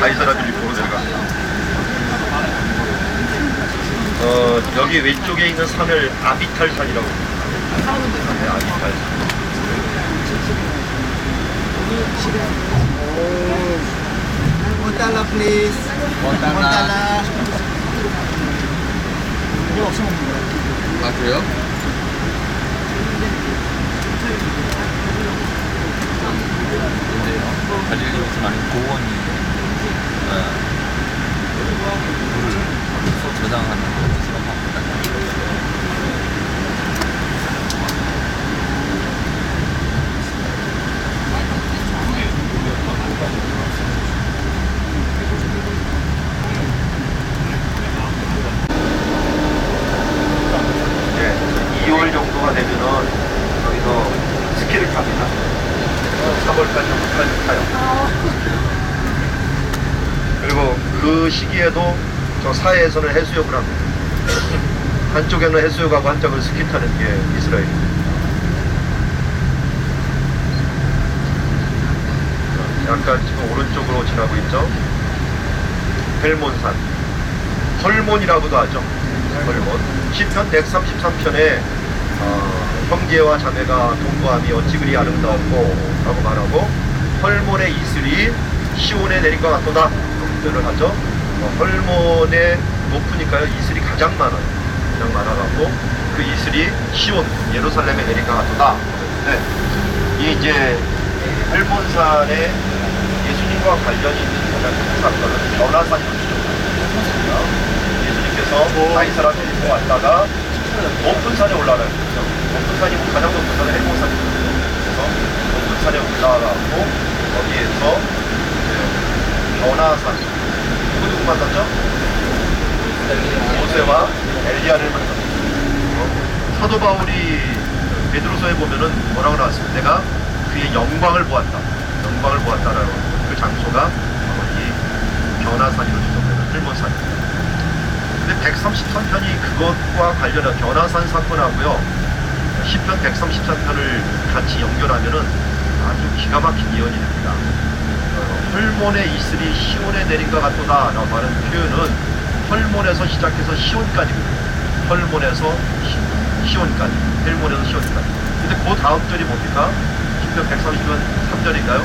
가이사라 빌립보로 내려갑니다. 여기 왼쪽에 있는 산을 아비탈산이라고 합니다. 네, 아비탈산. Montana please. Montana. 아 그래요? 근데요 갈릴리 무슨 아닌 고원이 물을 저장하는 것처럼 바꾼다. 네, 2월 정도가 되면은 여기서 스키를 탑니다. 3월까지 정도까지 타요. 그리고 그 시기에도 저 사해에서는 해수욕을 합니다. 한쪽에는 해수욕하고 한쪽은 스키 타는 게 이스라엘입니다. 약간 지금 오른쪽으로 지나고 있죠. 헬몬산, 헐몬이라고도 하죠. 헐몬. 시편 133편에 형제와 자매가 동거함이 어찌 그리 아름다웠고 라고 말하고, 헐몬의 이슬이 시온에 내린 것 같도다 표현을 하죠. 헐몬에 높으니까요 이슬이 가장 많아요. 가장 많아갖고 그 이슬이 시온 예루살렘에 내린 것 같도다. 네. 이 이제 헐몬산에 예수님과 관련이 있는 가장 큰 사건은 변화산이라고 추정합니다. 예수님께서 가이사라 빌립보 왔다가 높은 산에 올라가요. 높은 산이 가장 높은 산은 헬몬산입니다. 그래서 높은 산에 올라가고 거기에서 변화산, 누구 만났죠? 모세와 엘리야를 만났죠. 사도 바울이 베드로서에 보면은 뭐라고 나왔습니까? 내가 그의 영광을 보았다. 영광을 보았다라는 그 장소가 이 변화산으로 지정되는 헬몬산입니다. 근데 133편이 그것과 관련한 변화산 사건하고요, 시편 133편을 같이 연결하면은 아주 기가 막힌 예언이 됩니다. 헐몬의 이슬이 시온에 내린 것 같도다 라고 하는 표현은 헐몬에서 시작해서 시온까지입니다. 헐몬에서 시온까지, 헬몬에서 시온까지. 근데 그 다음 절이 뭡니까? 시편 130편 3절인가요?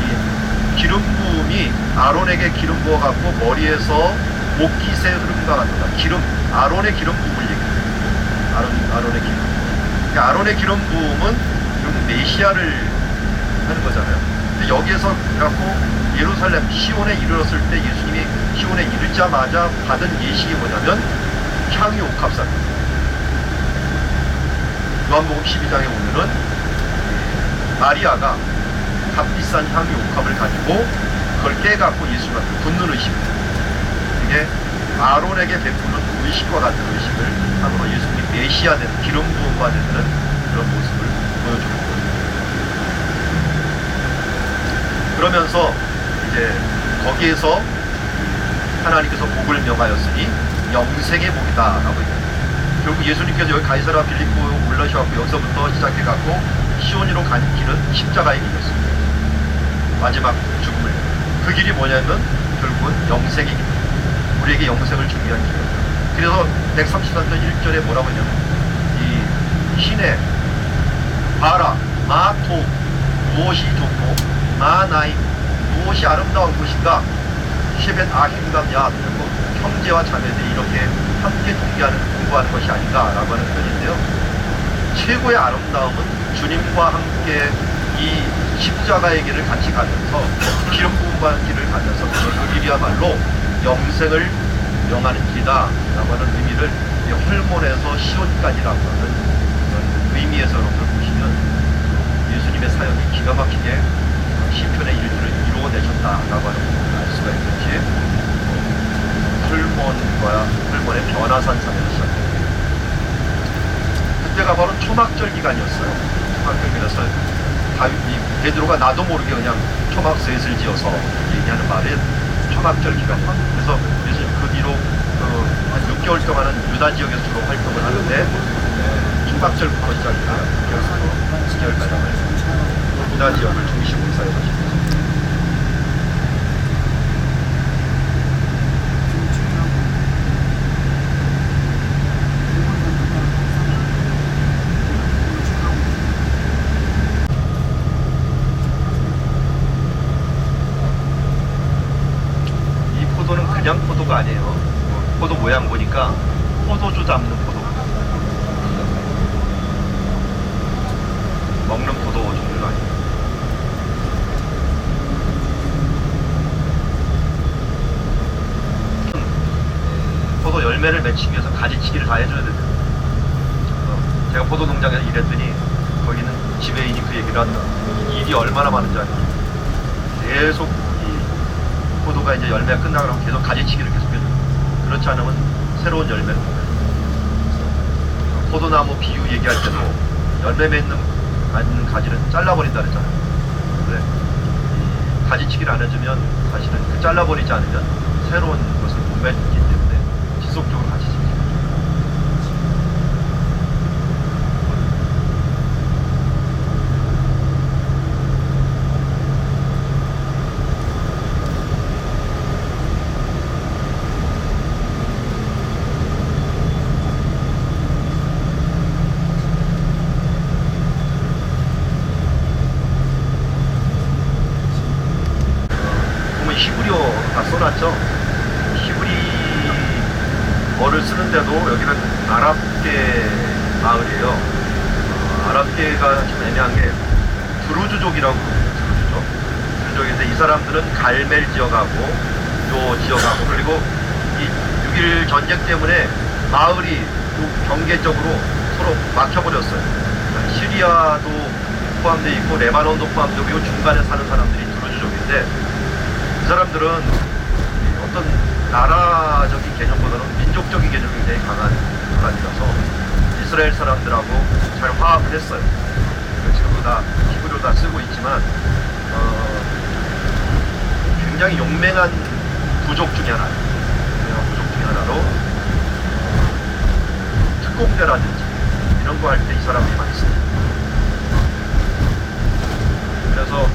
이 기름 부음이 아론에게 기름 부어갖고 머리에서 목깃의 흐름과 같도다. 기름, 아론의 기름 부음을 얘기해요. 아론의 기름 부음. 그러니까 아론의 기름 부음은 결국 메시아를 하는 거잖아요. 근데 여기에서 갖고 예루살렘 시온에 이르렀을 때 예수님이 시온에 이르자마자 받은 예식이 뭐냐면 향유 옥합산. 요한복음 12장에 보면은 마리아가 값비싼 향유 옥합을 가지고 그걸 깨갖고 예수님한테 붓는 의식입니다. 이게 아론에게 베푸는 의식과 같은 의식을 함으로 예수님이 메시아 되는, 기름 부음 받는 그런 모습을 보여주는 거예요. 그러면서 이제 거기에서 하나님께서 복을 명하였으니 영생의 복이다 라고 얘기합니다. 결국 예수님께서 여기 가이사라 빌립보 올라오셔서 여기서부터 시작해갖고 시온으로 가는 길은 십자가의 길이었습니다. 마지막 죽음을. 그 길이 뭐냐면 결국은 영생의 길, 우리에게 영생을 준비한 길이었다. 그래서 133편 1절에 뭐라고 했냐면 이 신의 바라 마토 무엇이 좋고 마나임 무엇이 아름다운 것인가, 쉐벳 아힘감야, 형제와 자매들이 이렇게 함께 공부하는 것이 아닌가라고 하는 표현인데요. 최고의 아름다움은 주님과 함께 이 십자가의 길을 같이 가면서 기름 부음 받는 길을 가면서 그 길이야말로 영생을 명하는 길이다 라고 하는 의미를 헐몬에서 시온까지라고 하는 그런 의미에서 여러분들 보시면 예수님의 사역이 기가 막히게 시편의 일들을 이루어내셨다라고 하는 것을 알 수가 있는지, 헐몬의 변화산상에서 시작됩니다. 그때가 바로 초막절 기간이었어요. 초막절기라서 베드로가 나도 모르게 그냥 초막 셋을 지어서 얘기하는 말이 초막절 기간이에요. 그래서 그 뒤로 한 6개월 동안은 유다 지역에서 주로 활동을 하는데 초막절부터 시작해서 6개월까지 유다 지역을 중심으로 사용하십니다. 포도가 아니에요. 포도 모양 보니까 포도주 담는 포도. 먹는 포도 종류가 아니에요. 포도 열매를 맺히기 위해서 가지치기를 다 해줘야 됩니다. 제가 포도 농장에서 일했더니 거기는 지배인이 그 얘기를 한다. 일이 얼마나 많은지 알아요. 계속 이 포도가 이제 열매가 끝나고 나면 계속 가지치기를 계속 해줘요. 그렇지 않으면 새로운 열매를 못 맺어요. 포도나무 비유 얘기할 때도 열매 맺는 가지는 잘라버린다 그랬잖아요. 근데 가지치기를 안 해주면 사실은 그 잘라버리지 않으면 새로운 것을 못 맺기 때문에 지속적으로 가지치기. 히브리어가 써놨죠. 히브리어를 쓰는데도 여기는 아랍계 마을이에요. 아랍계가 좀 애매한 게 드루즈족이라고 부르죠. 드루즈족인데 이 사람들은 갈멜 지역하고 요 지역하고 그리고 이 6.1 전쟁 때문에 마을이 경계 쪽으로 서로 막혀버렸어요. 시리아도 포함되어 있고 레바논도 포함되고 요 중간에 사는 사람들이 드루즈족인데 이 사람들은 어떤 나라적인 개념보다는 민족적인 개념이 굉장히 강한 사람이라서 이스라엘 사람들하고 잘 화합을 했어요. 지금도 다 히브리어 다 쓰고 있지만 굉장히 용맹한 부족 중에 하나예요. 부족 중에 하나로 특공대라든지 이런 거 할 때 이 사람들이 많이 씁니다. 그래서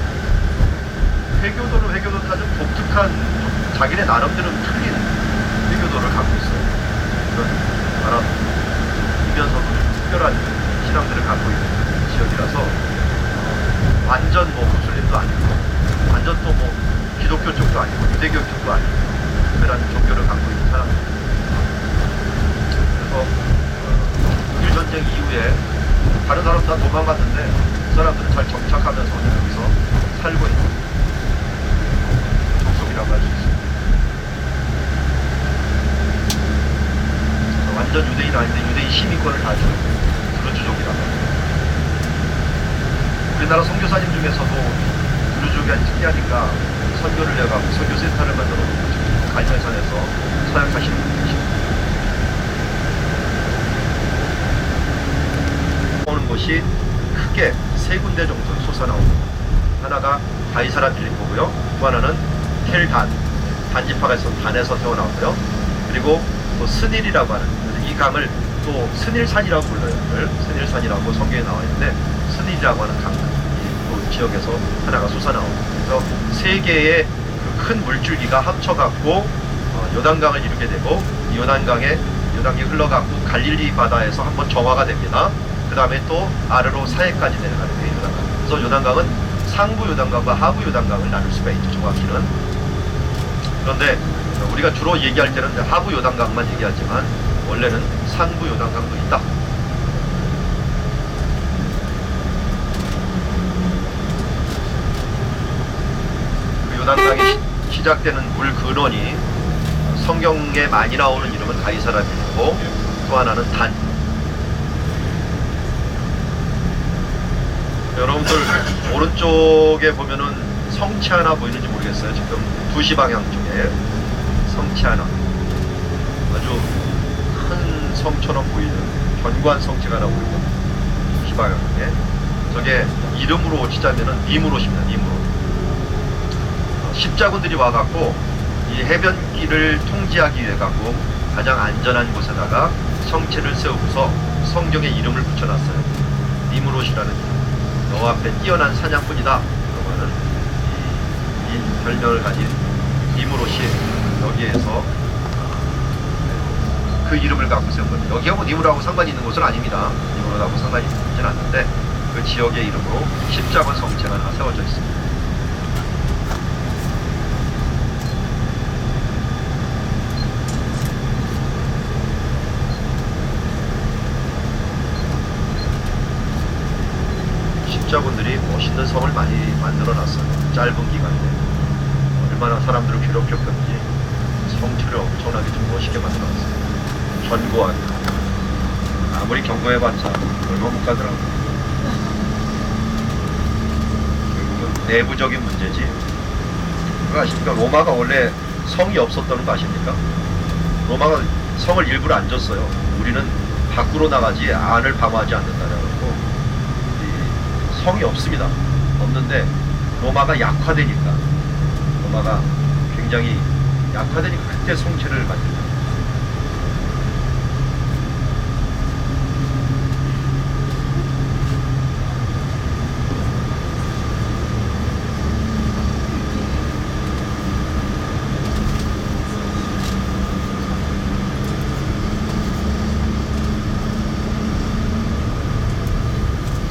회교도는 아주 독특한 자기네 나름대로 틀린 회교도를 갖고 있어요. 그런 아랍이면서도 특별한 신앙들을 갖고 있는 지역이라서 완전 무슬림도 아니고 완전 또 기독교 쪽도 아니고 유대교 쪽도 아니고 특별한 종교를 갖고 있는 사람들. 그래서 6.1 전쟁 이후에 다른 사람 다 도망갔는데 그 사람들은 잘 정착하면서 여기서 살고 있는 족속이라고 할 수 있습니다. 완전 유대인 아닌데 유대인 시민권을 가지고 드루즈족이라고 합니다. 우리나라 선교사님 중에서도 드루즈족이 아주 특이하니까 선교를 해가고 선교센터를 만들어 놓고 갈매산에서 사역하시는 분이 계십니다. 오는 곳이 크게 세 군데 정도 솟아나옵니다. 하나가 가이사라 빌립보고요. 또 하나는 텔단, 단지파가 있어서 단에서 태어나고요. 그리고 또 스닐이라고 하는, 이 강을 또 스닐산이라고 불러요. 스닐산이라고 성경에 나와 있는데 스닐이라고 하는 강, 이 지역에서 하나가 솟아나옵니다. 그래서 세 개의 그 큰 물줄기가 합쳐갖고 요단강을 이루게 되고 이 요단강이 흘러갖고 갈릴리 바다에서 한번 정화가 됩니다. 그 다음에 또 아래로 사해까지 내려가게 돼요. 요단강. 그래서 요단강은 상부 요단강과 하부 요단강을 나눌 수가 있죠. 정확히는. 그런데 우리가 주로 얘기할 때는 하부 요단강만 얘기하지만 원래는 상부 요단강도 있다. 그 요단강이 시작되는 물 근원이 성경에 많이 나오는 이름은 가이사라 빌립보, 또 하나는 단. 여러분들 오른쪽에 보면은 성치 하나 보이는지 모르겠어요. 지금 2시 방향 쪽에 성치 하나, 아주 큰 성처럼 보이는 견고한 성체가 하나 보이거든요. 2시 방향에 저게 이름으로 치자면은 니무롯입니다. 니무롯. 십자군들이 와갖고 이 해변길을 통제하기 위해 갖고 가장 안전한 곳에다가 성체를 세우고서 성경에 이름을 붙여놨어요. 니무롯이라는 이름. 너 앞에 뛰어난 사냥꾼이다. 그러면은 이 별명을 가진 니무롯이 여기에서 그 이름을 갖고 세운 겁니다. 여기하고 니무롯하고 상관이 있는 곳은 아닙니다. 니무롯하고 상관이 있진 않는데 그 지역의 이름으로 십자군 성체가 하나 세워져 있습니다. 십자군들이 멋있는 성을 많이 만들어놨어요. 짧은 기간에 얼마나 사람들을 괴롭혔던지 성체를 엄청나게 좀 멋있게 만들어놨어요. 견고하게. 아무리 견고해봤자 얼마 못 가더라고요. 결국은 내부적인 문제지. 그거 아십니까? 로마가 원래 성이 없었다는 거 아십니까? 로마가 성을 일부러 안 줬어요. 우리는 밖으로 나가지 안을 방어하지 않는다라고. 성이 없습니다. 없는데 로마가 약화되니까, 로마가 굉장히 약화되니까 그때 성체를 만듭니다.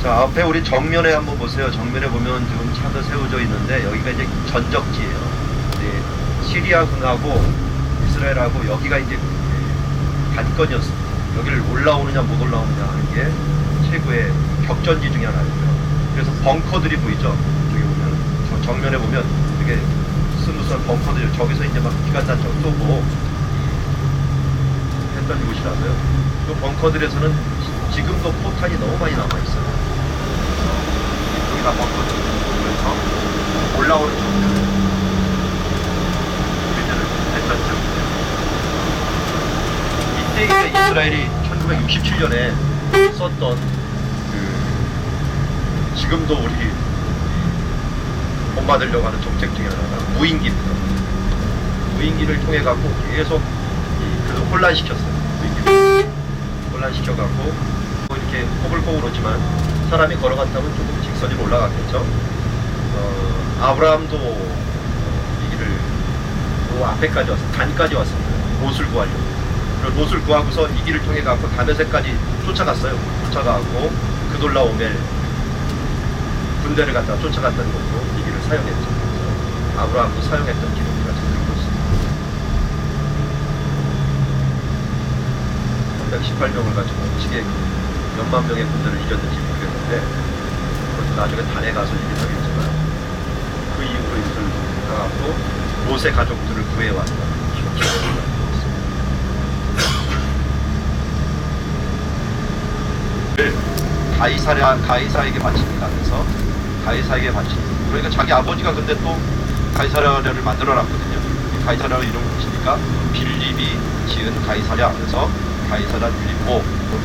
자, 앞에 우리 정면에 한번 보세요. 정면에 보면 지금 차도 세워져 있는데 여기가 이제 전적지예요. 네, 시리아군하고 이스라엘하고 여기가 이제 관건이었습니다. 여기를 올라오느냐 못 올라오느냐 하는 게 최고의 격전지 중에 하나였고요. 그래서 벙커들이 보이죠. 저기 보면 저 정면에 보면 되게 스무스한 벙커들이, 저기서 이제 막 기관단총 쏘고 했던 곳이라서요. 그 벙커들에서는 지금도 포탄이 너무 많이 남아 있어요. 여기다 벙커들 그래서 올라오는 정면 우리들을 했었죠. 이때 이제 이스라엘이 1967년에 썼던 지금도 우리 본받으려고 하는 정책 중에 하나가 무인기입니다. 무인기를 통해 갖고 계속 그래서 혼란시켰어요. 무인기를 혼란시켜갖고 이렇게 꼬불꼬불 오지만 사람이 걸어갔다면 조금 직선으로 올라갔겠죠. 아브라함도 이 길을 그 앞에까지 왔어요. 단까지 왔습니다. 롯을 구하려고. 그리고 롯을 구하고서 이 길을 통해 갖고 다메섹까지 쫓아갔어요. 쫓아가고 그돌라오멜 군대를 갖다 쫓아갔다는 것도 이 길을 사용했죠. 그래서 아브라함도 사용했던 길을 우리가 들고 있습니다. 318명을 가지고 어떻게 몇만 명의 군대를 이겼는지 모르겠는데 그것도 나중에 단에 가서 이기긴 하겠지만 그 이후로 이들을 가고 롯의 가족들을 구해왔다. 가이사에게 바칩니다. 그래서 가이사에게 바칩니다. 그러니까 자기 아버지가 근데 또 가이사랴를 만들어놨거든요. 가이사랴 이름을 붙이니까 빌립이 지은 가이사랴. 그래서 가이사랴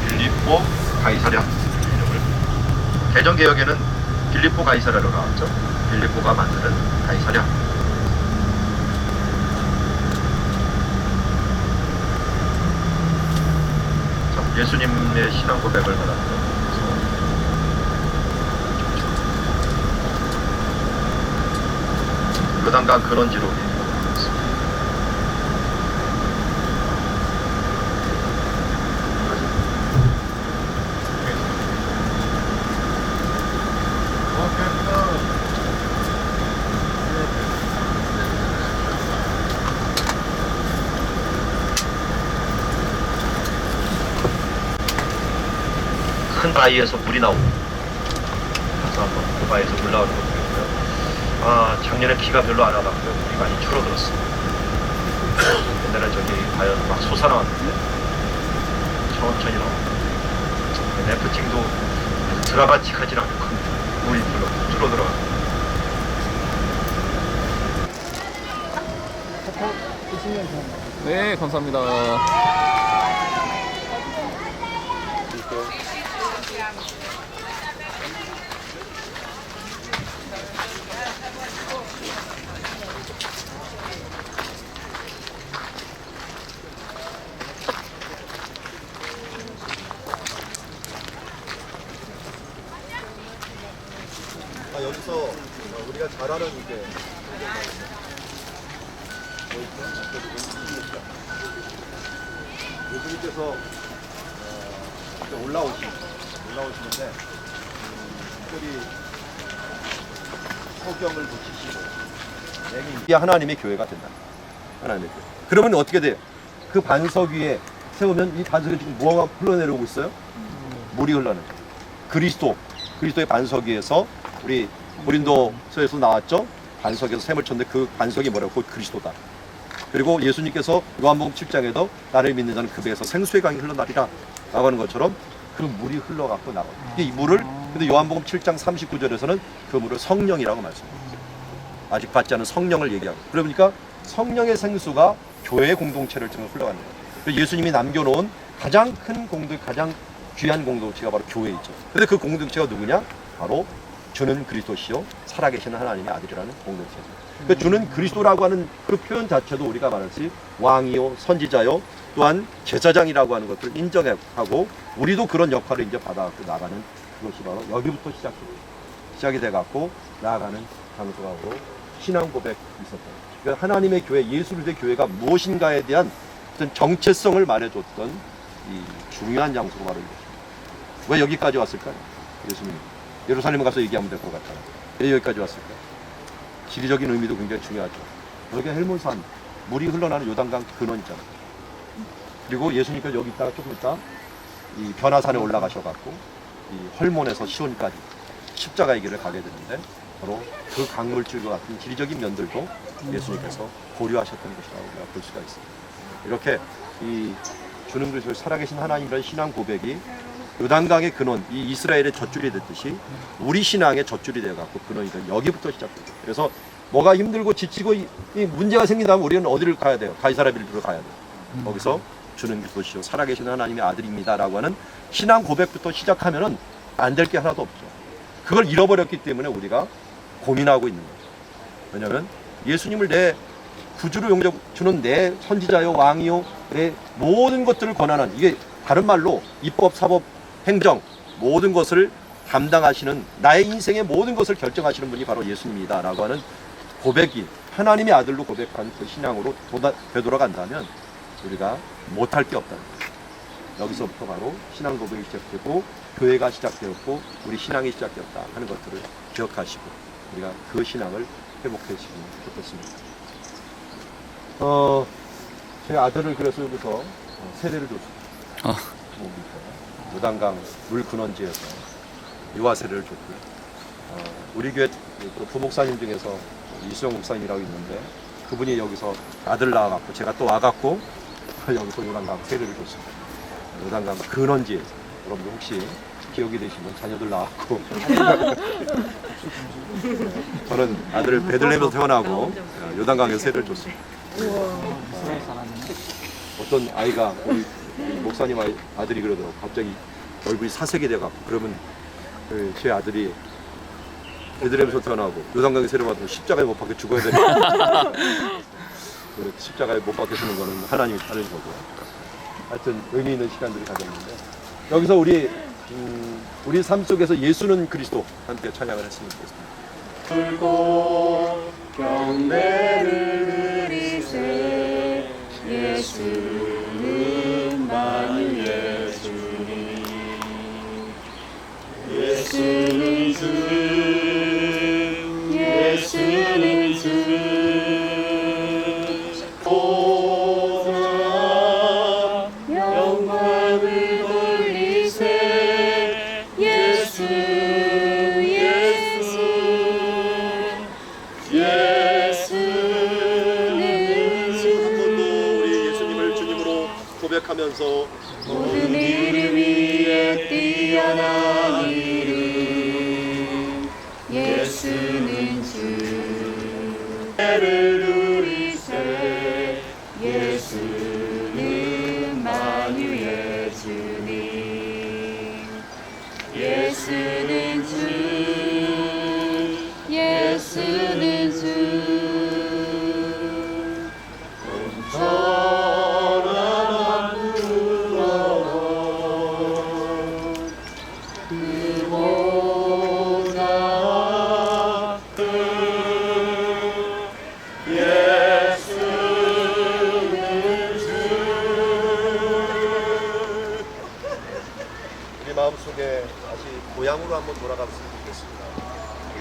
빌립보 가이사랴 이름을, 개정개혁에는 빌립보 가이사랴로 나왔죠. 빌립보가 만드는 가이사랴. 자, 예수님의 신앙 고백을 받았죠. 요단강 근원지로 큰 바위에서 물이 나옵니다. 가서 한번 그 바위에서 물 나오는 거 보고요. 아, 작년에 비가 별로 안 와갖고 물이 많이 줄어들었어요. 옛날에 저기 과연 막 솟아나왔는데 천천히 나옵니다. 래프팅도 드라마틱하진 않을 겁니다. 물이 줄어들어가고. 네, 감사합니다. 여기서 우리가 잘 아는 이제 예수님께서 올라오시는데 특별히 소경을 붙이시고 이 하나님의 교회가 된다. 하나님의 교회. 그러면 어떻게 돼요? 그 반석 위에 세우면 이 반석에 지금 뭐가 흘러내려오고 있어요? 물이 흘러내려. 그리스도 그리스도의 반석 위에서 우리 고린도서에서 나왔죠. 반석에서 샘을 쳤는데 그 반석이 뭐라고? 곧 그리스도다. 그리고 예수님께서 요한복음 7장에도 나를 믿는 자는 그 배에서 생수의 강이 흘러나리라 라고 하는 것처럼 그 물이 흘러갖고 나와요. 이 물을 근데 요한복음 7장 39절에서는 그 물을 성령이라고 말씀합니다. 아직 받지 않은 성령을 얘기하고, 그러니까 성령의 생수가 교회의 공동체를 통해 흘러가는 거예요. 예수님이 남겨놓은 가장 큰 공동, 가장 귀한 공동체가 바로 교회이죠. 근데 그 공동체가 누구냐? 바로 주는 그리스도시요 살아계시는 하나님의 아들이라는 공동체죠. 그 주는 그리스도라고 하는 그 표현 자체도 우리가 말하듯이 왕이요 선지자요 또한 제사장이라고 하는 것들을 인정하고 우리도 그런 역할을 이제 받아갖고 나가는 그것이 바로 여기부터 시작이 돼갖고 나아가는 장소가 바로 신앙 고백이 있었다. 그러니까 하나님의 교회, 예수 그리스도의 교회가 무엇인가에 대한 어떤 정체성을 말해줬던 이 중요한 장소가 바로 이것입니다. 왜 여기까지 왔을까요? 예수님 예루살렘 가서 얘기하면 될 것 같아요. 왜 여기까지 왔을까요? 지리적인 의미도 굉장히 중요하죠. 여기가 헬몬산, 물이 흘러나는 요단강 근원이잖아요. 그리고 예수님께서 여기 있다가 조금 있다 이 변화산에 올라가셔갖고 이 헐몬에서 시온까지 십자가의 길을 가게 되는데 바로 그 강물줄과 같은 지리적인 면들도 예수님께서 고려하셨던 것이라고 우리가 볼 수가 있습니다. 이렇게 이 주는 그리스도 살아계신 하나님이라는 신앙 고백이 요단강의 근원, 이 이스라엘의 젖줄이 됐듯이 우리 신앙의 젖줄이 되어갖고 근원이 된 여기부터 시작되죠. 그래서 뭐가 힘들고 지치고 이 문제가 생긴다면 우리는 어디를 가야 돼요? 가이사랴 빌립보로 가야 돼요. 거기서 주는 그리스도시요 살아계신 하나님의 아들입니다라고 하는 신앙 고백부터 시작하면은 안 될 게 하나도 없죠. 그걸 잃어버렸기 때문에 우리가 고민하고 있는 거죠. 왜냐하면 예수님을 내 구주로 용접주는 내 선지자요 왕이요 내 모든 것들을 권한한, 이게 다른 말로 입법, 사법, 행정 모든 것을 담당하시는, 나의 인생의 모든 것을 결정하시는 분이 바로 예수님이다 라고 하는 고백이 하나님의 아들로 고백한 그 신앙으로 되돌아간다면 우리가 못할 게 없다는 거예요. 여기서부터 바로 신앙 고백이 시작되고 교회가 시작되었고 우리 신앙이 시작되었다 하는 것들을 기억하시고 우리가 그 신앙을 회복하시면 좋겠습니다. 제 아들을 그래서 여기서 세례를 줬습니다. 요단강 물 근원지에서 유아 세례를 줬고요. 우리 교회 부목사님 중에서 이수영 목사님이라고 있는데 그분이 여기서 아들 낳아갖고 제가 또 와갖고 여기서 요단강 세례를 줬습니다. 요단강 근원지에서 여러분들 혹시 기억이 되시면 자녀들 낳았고 저는 아들을 베들레헴에서 태어나고 요단강에서 세례를 줬습니다. 어떤 아이가 우리 목사님 아들이 그러더라고. 갑자기 얼굴이 사색이 돼갖고 그러면 제 아들이 베들레헴에서 태어나고 요단강에 세례받고 십자가에 못 박혀 죽어야 되니까 십자가에 못 박혀주는 거는 하나님이 다른 거고요. 하여튼 의미 있는 시간들을 가졌는데 여기서 우리 삶 속에서 예수는 그리스도 함께 찬양을 했으면 좋겠습니다. 불고 경배를 드리세 예수는 만유의 주님 예수는 주 예수는 주 오라 영광을 돌리세 예수 고백하면서 모든 이름 위에 뛰어난 이름 예수는 주 예를 누리세 예수는 만유의 주님 예수는 주 예수는 주 마음속에 다시 고향으로 한번 돌아갔으면 좋겠습니다.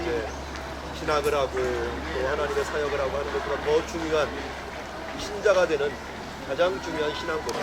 이제 신학을 하고 또 하나님의 사역을 하고 하는 것보다 더 중요한 신자가 되는 가장 중요한 신앙 고백.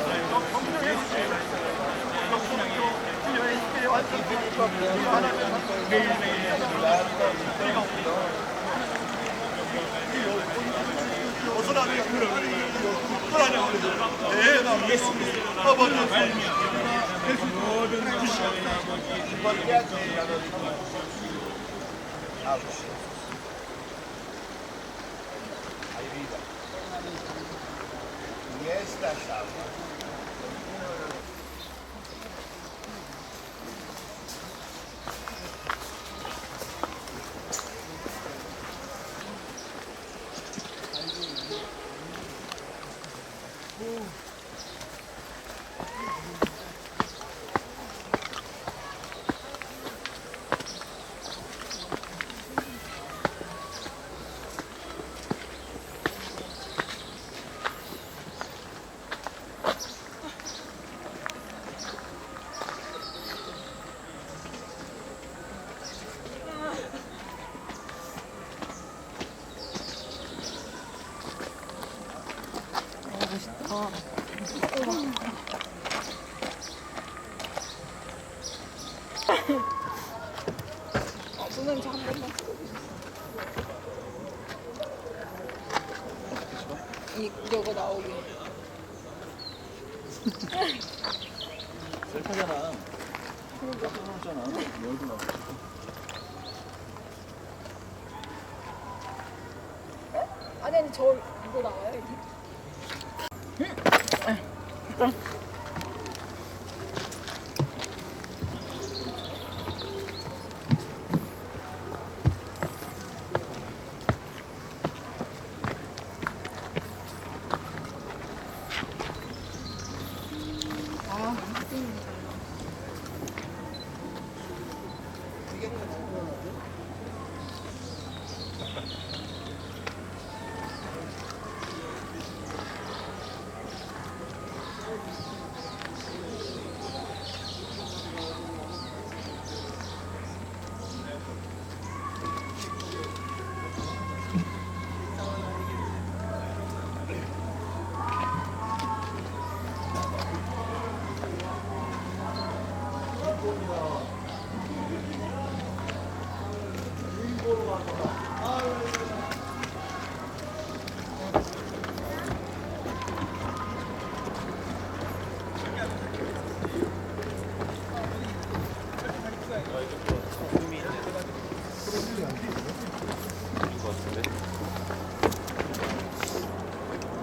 선생님 저한 번만 이거 나오게. 셀카잖아. 그러잖아. 열도 나고. 아니 저 이거 나와요 여기?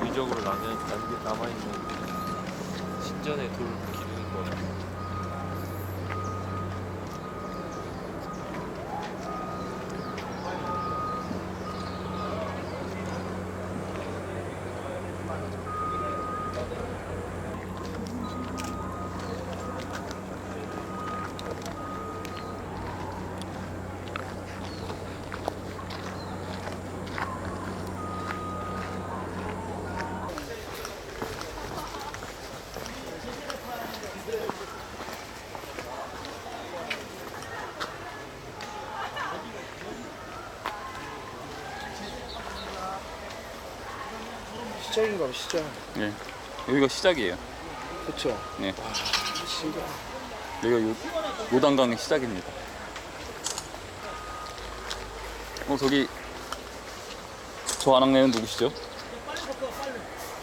의적으로 남아있는 신전의 돌 기둥인 것 같아요. 시작인가 봐, 시작. 네. 여기가 시작이에요. 그쵸? 네. 시작. 여기가 요단강의 시작입니다. 저기 저 아낙네는 누구시죠?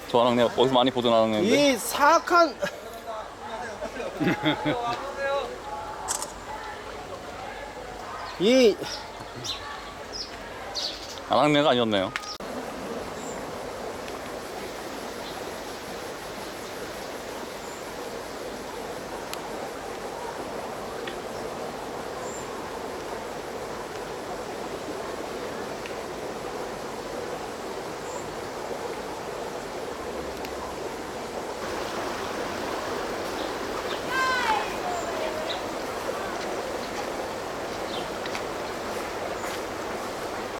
저 아낙네 어디서 많이 보던 아낙네인데. 이 사악한 이 아낙네가 아니었네요.